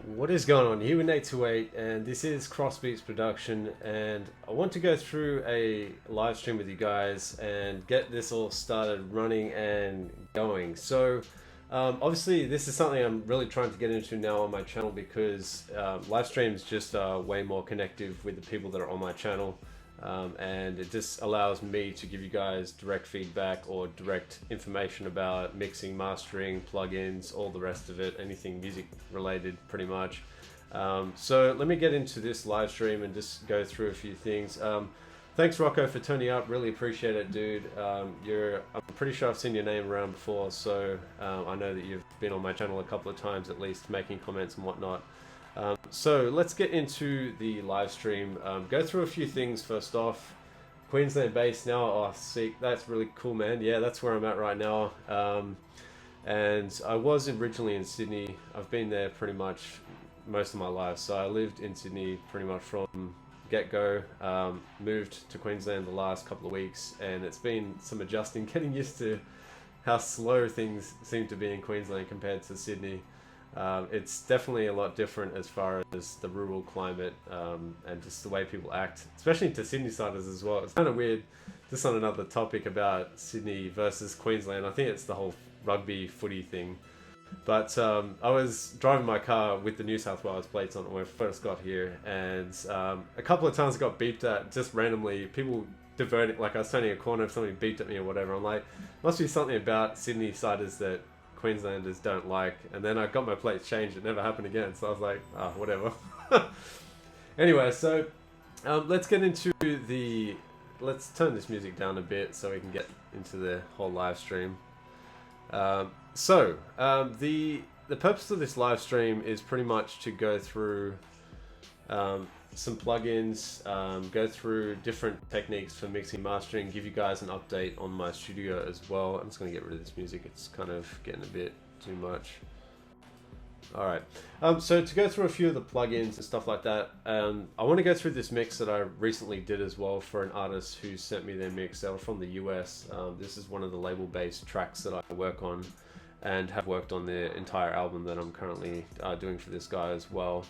What is going on? Here with N828, and this is Crossbeats production, and I want to go through a live stream with you guys and get this all started running and going. So obviously this is something I'm really trying to get into now on my channel because live streams just are way more connective with the people that are on my channel. And it just allows me to give you guys direct feedback or direct information about mixing, mastering, plugins, all the rest of it, anything music related pretty much. So let me get into this live stream and just go through a few things. Thanks Rocco for turning up, really appreciate it, dude. I'm pretty sure I've seen your name around before, so I know that you've been on my channel a couple of times at least, making comments and whatnot. So let's get into the live stream. Go through a few things first off. Queensland based now. Oh, sick. That's really cool, man. Yeah, that's where I'm at right now. And I was originally in Sydney. I've been there pretty much most of my life. So I lived in Sydney pretty much from get-go. Moved to Queensland the last couple of weeks, and it's been some adjusting, getting used to how slow things seem to be in Queensland compared to Sydney. It's definitely a lot different as far as the rural climate and just the way people act, especially to Sydney-siders as well. It's kind of weird, just on another topic about Sydney versus Queensland. I think it's the whole rugby footy thing. But I was driving my car with the New South Wales plates on it when I first got here, and a couple of times I got beeped at just randomly. People diverting, like I was turning a corner, if somebody beeped at me or whatever. I'm like, must be something about Sydney-siders that Queenslanders don't like, and then I got my plates changed. It never happened again, so I was like, oh, whatever. Anyway, so let's get into let's turn this music down a bit so we can get into the whole live stream. The purpose of this live stream is pretty much to go through some plugins, go through different techniques for mixing, mastering, give you guys an update on my studio as well. I'm just going to get rid of this music, it's kind of getting a bit too much. Alright, so to go through a few of the plugins and stuff like that, I want to go through this mix that I recently did as well for an artist who sent me their mix. They were from the US. This is one of the label-based tracks that I work on and have worked on the entire album that I'm currently doing for this guy as well.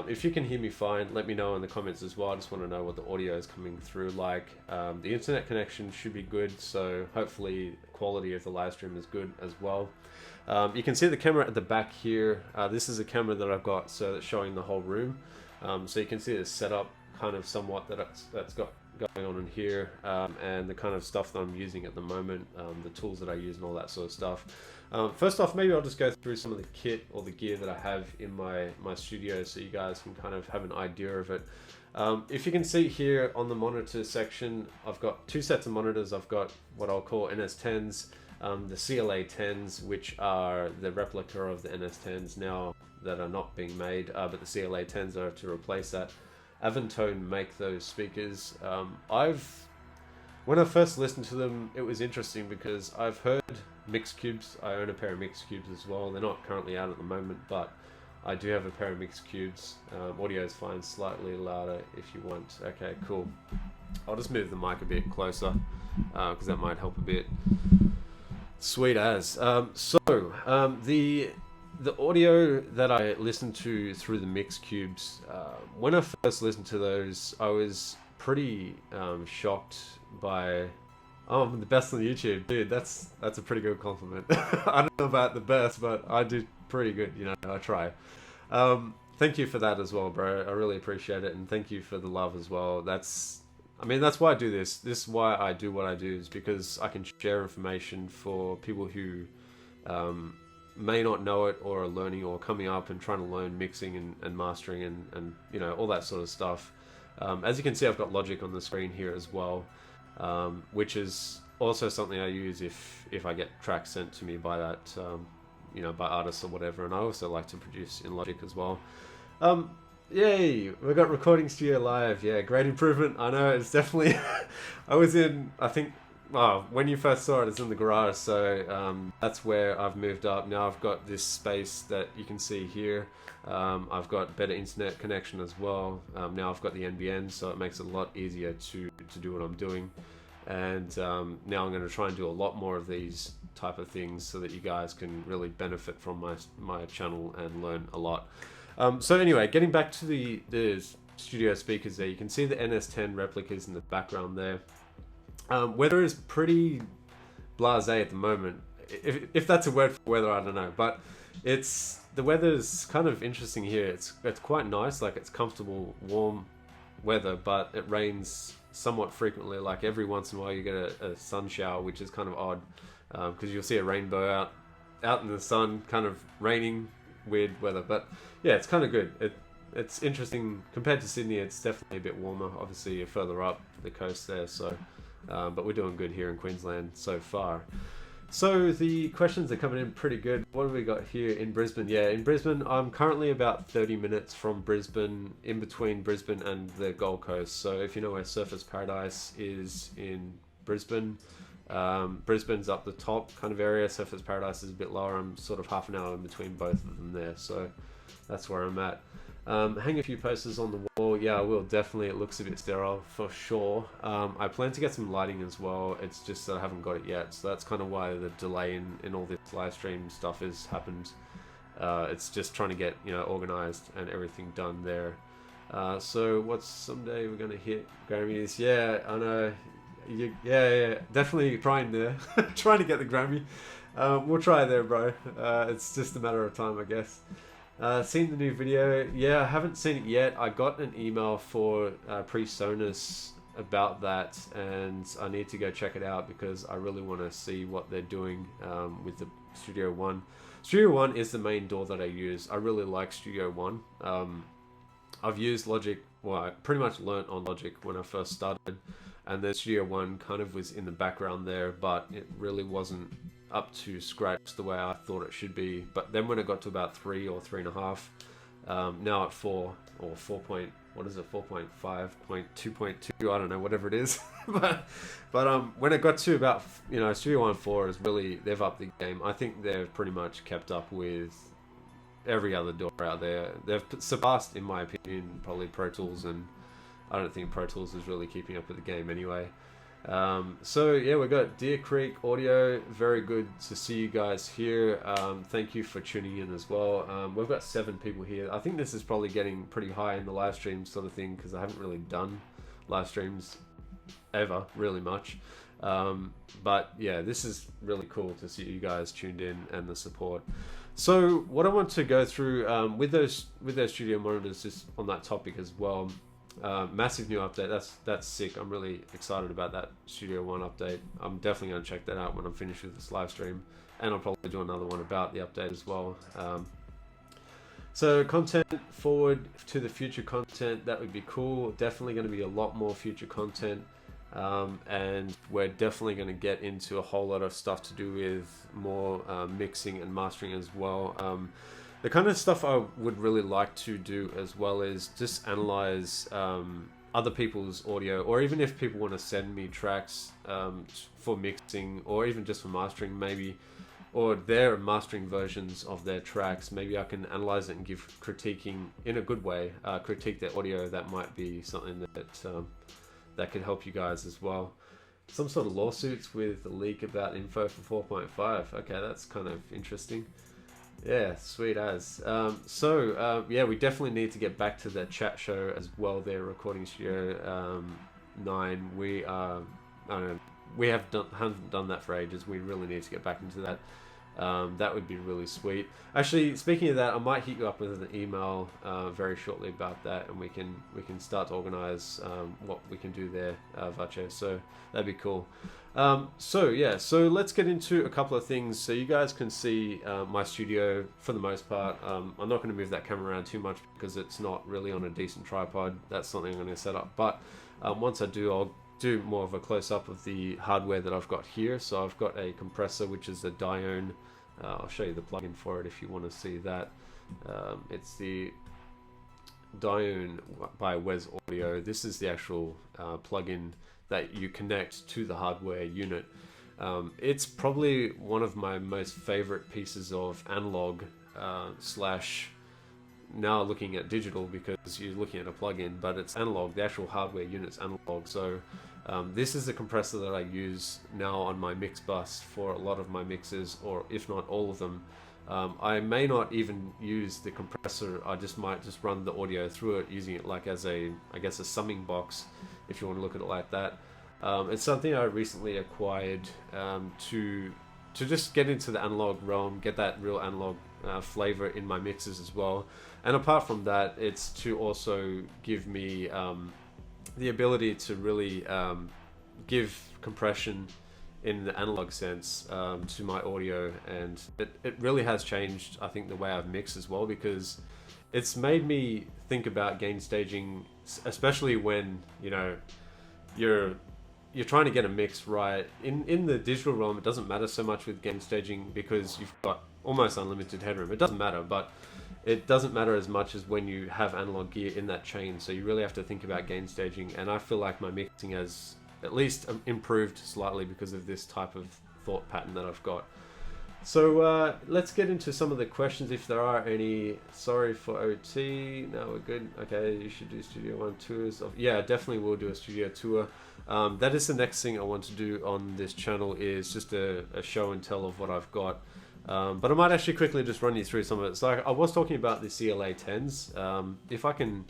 If you can hear me fine, let me know in the comments as well. I just want to know what the audio is coming through like. The internet connection should be good, so hopefully the quality of the live stream is good as well. You can see the camera at the back here. This is a camera that I've got so that's showing the whole room. So you can see the setup kind of somewhat that's got going on in here, and the kind of stuff that I'm using at the moment, the tools that I use and all that sort of stuff. First off, maybe I'll just go through some of the kit or the gear that I have in my studio so you guys can kind of have an idea of it. If you can see here on the monitor section, I've got two sets of monitors. I've got what I'll call NS10s, the CLA 10s, which are the replica of the NS10s now that are not being made, but the CLA 10s are to replace that. Avantone make those speakers. When I first listened to them, it was interesting because I've heard mix cubes. I own a pair of mix cubes as well. They're not currently out at the moment, but I do have a pair of mix cubes. Audio is fine, slightly louder if you want. Okay, cool. I'll just move the mic a bit closer because that might help a bit. Sweet as. The audio that I listened to through the mix cubes, when I first listened to those, I was pretty shocked by, oh, I'm the best on YouTube. Dude, that's a pretty good compliment. I don't know about the best, but I do pretty good, you know, I try. Thank you for that as well, bro. I really appreciate it, and thank you for the love as well. That's why I do this. This is why I do what I do, is because I can share information for people who may not know it or are learning or coming up and trying to learn mixing and mastering and you know, all that sort of stuff. As you can see, I've got Logic on the screen here as well, which is also something I use if I get tracks sent to me by that, you know, by artists or whatever. And I also like to produce in Logic as well. Yay, we got Recording Studio Live. Yeah, great improvement. I know, it's definitely I was in, I think, when you first saw it, it's in the garage, so that's where I've moved up. Now I've got this space that you can see here. I've got better internet connection as well. Now I've got the NBN, so it makes it a lot easier to do what I'm doing. And now I'm going to try and do a lot more of these type of things so that you guys can really benefit from my channel and learn a lot. So anyway, getting back to the studio speakers there, you can see the NS10 replicas in the background there. Weather is pretty blasé at the moment. If that's a word for weather, I don't know. But the weather's kind of interesting here. It's quite nice, like it's comfortable, warm weather, but it rains somewhat frequently. Like every once in a while you get a sun shower, which is kind of odd, because you'll see a rainbow out in the sun, kind of raining, weird weather. But yeah, it's kind of good. It's interesting compared to Sydney. It's definitely a bit warmer. Obviously you're further up the coast there, so but we're doing good here in Queensland so far. So the questions are coming in pretty good. What have we got here in Brisbane? Yeah, in Brisbane, I'm currently about 30 minutes from Brisbane, in between Brisbane and the Gold Coast. So if you know where Surfers Paradise is in Brisbane, Brisbane's up the top kind of area. Surfers Paradise is a bit lower. I'm sort of half an hour in between both of them there. So that's where I'm at. Hang a few posters on the wall. Yeah, I will, definitely. It looks a bit sterile for sure. I plan to get some lighting as well. It's just that I haven't got it yet, so that's kind of why the delay in all this live stream stuff has happened. It's just trying to get, you know, organized and everything done there. So what's someday we're gonna hit Grammys? Yeah, I know. Yeah, definitely trying there. Trying to get the Grammy. We'll try there, bro. It's just a matter of time, I guess. Seen the new video? Yeah, I haven't seen it yet. I got an email for PreSonus about that, and I need to go check it out because I really want to see what they're doing with the Studio One. Studio One is the main DAW that I use. I really like Studio One. I've used Logic, well, I pretty much learnt on Logic when I first started, and then Studio One kind of was in the background there, but it really wasn't up to scratch the way I thought it should be. But then when it got to about 3 or 3.5, now at 4 or 4 point, what is it, 4.5.2.2, I don't know, whatever it is. but when it got to about, you know, Studio One 4 is really, they've upped the game. I think they've pretty much kept up with every other DAW out there. They've surpassed, in my opinion, probably Pro Tools, and I don't think Pro Tools is really keeping up with the game anyway. So yeah, we got Deer Creek Audio. Very good to see you guys here. Thank you for tuning in as well. We've got 7 people here. I think this is probably getting pretty high in the live stream sort of thing, because I haven't really done live streams ever really much. But yeah, this is really cool to see you guys tuned in and the support. So what I want to go through with those studio monitors, just on that topic as well. Massive new update. That's sick. I'm really excited about that Studio One update. I'm definitely going to check that out when I'm finished with this live stream, and I'll probably do another one about the update as well. So content forward to the future content, that would be cool. Definitely going to be a lot more future content, and we're definitely going to get into a whole lot of stuff to do with more mixing and mastering as well. The kind of stuff I would really like to do as well is just analyze other people's audio, or even if people want to send me tracks for mixing, or even just for mastering maybe, or their mastering versions of their tracks, maybe I can analyze it and give critiquing in a good way, critique their audio. That might be something that could help you guys as well. Some sort of lawsuits with a leak about info for 4.5. Okay, that's kind of interesting. Yeah, sweet as. Yeah, we definitely need to get back to the chat show as well there, Recording Studio 9. We haven't done that for ages. We really need to get back into that. That would be really sweet. Actually, speaking of that, I might hit you up with an email very shortly about that, and we can start to organize what we can do there, Vache. So that'd be cool. So let's get into a couple of things so you guys can see my studio for the most part. I'm not going to move that camera around too much because it's not really on a decent tripod. That's something I'm going to set up. But once I do, I'll do more of a close-up of the hardware that I've got here. So I've got a compressor, which is a Dione. I'll show you the plugin for it if you want to see that. It's the Dione by Wes Audio. This is the actual plugin that you connect to the hardware unit. It's probably one of my most favorite pieces of analog slash now looking at digital, because you're looking at a plugin, but it's analog. The actual hardware unit's analog, so This is the compressor that I use now on my mix bus for a lot of my mixes, or if not all of them. I may not even use the compressor. I might just run the audio through it, using it like as a, I guess, a summing box, if you want to look at it like that. It's something I recently acquired to just get into the analog realm, get that real analog flavor in my mixes as well. And apart from that, it's to also give me the ability to really give compression in the analog sense to my audio, and it really has changed, I think, the way I've mixed as well, because it's made me think about gain staging, especially when, you know, you're trying to get a mix right. In the digital realm, it doesn't matter so much with gain staging because you've got almost unlimited headroom. It doesn't matter, but it doesn't matter as much as when you have analog gear in that chain. So you really have to think about gain staging, and I feel like my mixing has at least improved slightly because of this type of thought pattern that I've got. So let's get into some of the questions, if there are any. Sorry for OT. No, we're good. Okay, you should do Studio One tours. Yeah, definitely will do a studio tour. That is the next thing I want to do on this channel, is just a show and tell of what I've got. But I might actually quickly just run you through some of it. So I was talking about the CLA 10s. If I can,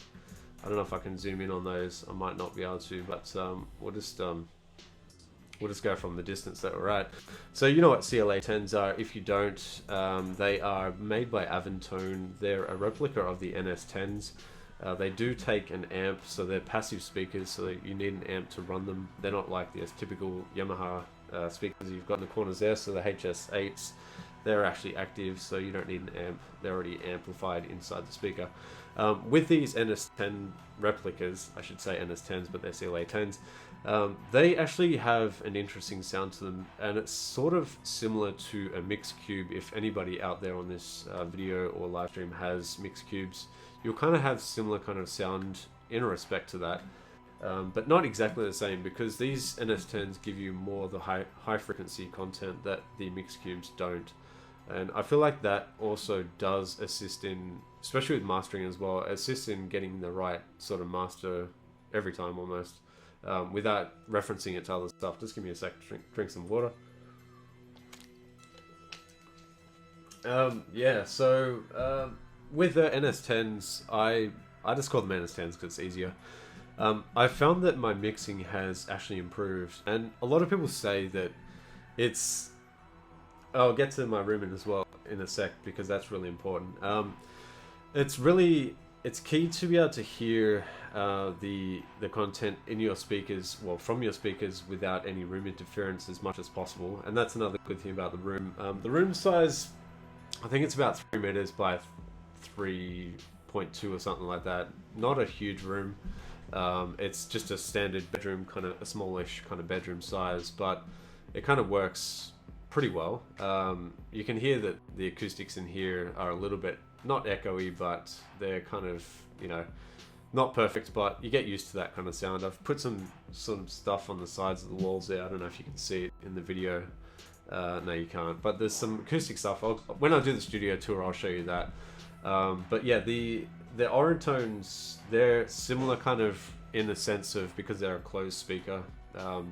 I don't know if I can zoom in on those. I might not be able to, but we'll just go from the distance that we're at. So you know what CLA 10s are. If you don't, they are made by Avantone. They're a replica of the NS 10s. They do take an amp, so they're passive speakers, so you need an amp to run them. They're not like the typical Yamaha speakers you've got in the corners there. So the HS8s, they're actually active, so you don't need an amp. They're already amplified inside the speaker. With these NS10 replicas, I should say NS10s, but they're CLA 10s, they actually have an interesting sound to them, and it's sort of similar to a mix cube. If anybody out there on this video or live stream has mix cubes, you'll kind of have similar kind of sound in respect to that. But not exactly the same, because these NS10s give you more of the high frequency content that the mix cubes don't. And I feel like that also does assist in, especially with mastering as well, assist in getting the right sort of master every time almost, without referencing it to other stuff. Just give me a sec to drink some water. Yeah, so with the NS10s, I just call them NS10s because it's easier. I found that my mixing has actually improved, and a lot of people say that it's... I'll get to my rooming as well in a sec, because that's really important. It's key to be able to hear the content in your speakers, well, from your speakers, without any room interference as much as possible. And that's another good thing about the room. The room size, I think it's about 3 meters by 3.2 or something like that. Not a huge room. It's just a standard bedroom, kind of a smallish kind of bedroom size, but it kind of works pretty well. You can hear that the acoustics in here are a little bit, not echoey, but they're kind of, you know, not perfect, but you get used to that kind of sound. I've put some stuff on the sides of the walls there. I don't know if you can see it in the video. No, you can't, but there's some acoustic stuff. When I do the studio tour, I'll show you that. But yeah, the Oratones, they're similar kind of in the sense of, because they're a closed speaker,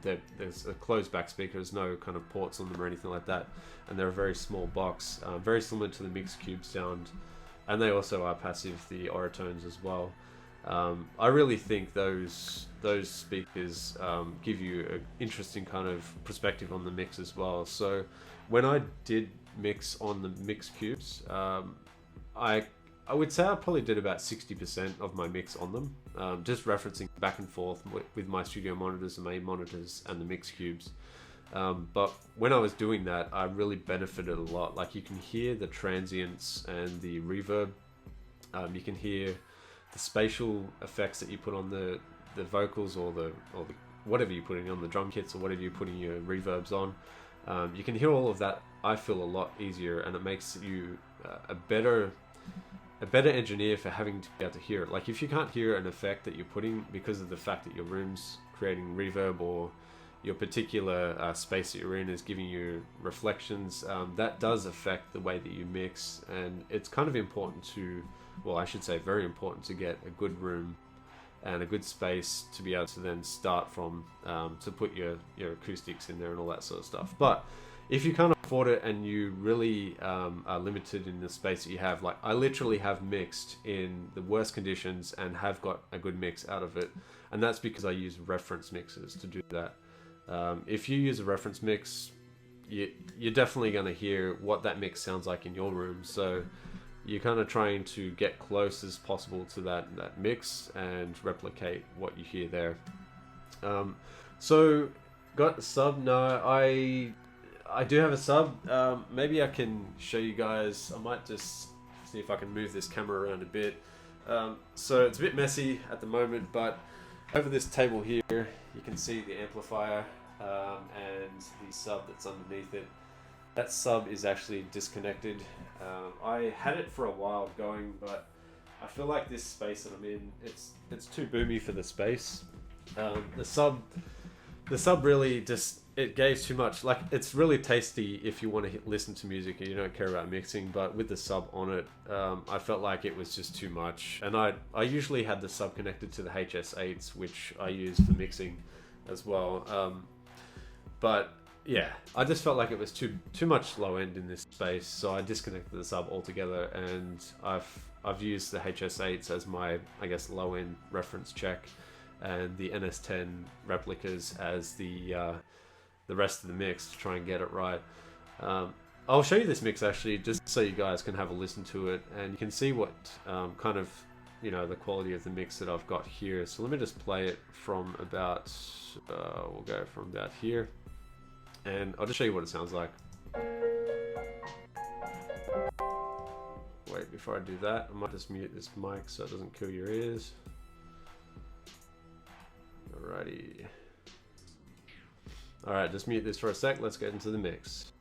there's a closed back speaker, there's no kind of ports on them or anything like that, and they're a very small box, very similar to the mixed cube sound, and they also are passive, the Oratones as well. I really think those speakers give you an interesting kind of perspective on the mix as well. So when I did mix on the mix cubes, I would say I probably did about 60% of my mix on them, just referencing back and forth with my studio monitors, the main monitors, and the mix cubes. But when I was doing that, I really benefited a lot. Like, you can hear the transients and the reverb. You can hear the spatial effects that you put on the vocals, or the whatever you're putting on the drum kits, or whatever you're putting your reverbs on. You can hear all of that, I feel, a lot easier, and it makes you a better engineer for having to be able to hear it. Like, if you can't hear an effect that you're putting because of the fact that your room's creating reverb, or your particular space that you're in is giving you reflections, that does affect the way that you mix. And it's kind of important to, well, I should say very important, to get a good room and a good space to be able to then start from, to put your acoustics in there and all that sort of stuff. But if you can't afford it and you really are limited in the space that you have, like I literally have mixed in the worst conditions and have got a good mix out of it, and that's because I use reference mixers to do that. If you use a reference mix, you're definitely going to hear what that mix sounds like in your room. So you're kind of trying to get close as possible to that mix and replicate what you hear there. So got the sub? No, I do have a sub. Maybe I can show you guys. I might just see if I can move this camera around a bit. So it's a bit messy at the moment, but over this table here, you can see the amplifier and the sub that's underneath it. That sub is actually disconnected. I had it for a while going, but I feel like this space that I'm in, it's too boomy for the space. The sub really just, it gave too much. Like, it's really tasty if you want to listen to music and you don't care about mixing, but with the sub on it, I felt like it was just too much. And I usually had the sub connected to the HS8s, which I use for mixing as well. But yeah, I just felt like it was too much low end in this space, so I disconnected the sub altogether, and I've used the HS8s as my, I guess, low end reference check, and the NS10 replicas as the rest of the mix to try and get it right. I'll show you this mix actually, just so you guys can have a listen to it, and you can see what kind of, you know, the quality of the mix that I've got here. So let me just play it from about, we'll go from about here, and I'll just show you what it sounds like. Wait, before I do that, I might just mute this mic so it doesn't kill your ears. Alrighty. Alright, just mute this for a sec, let's get into the mix.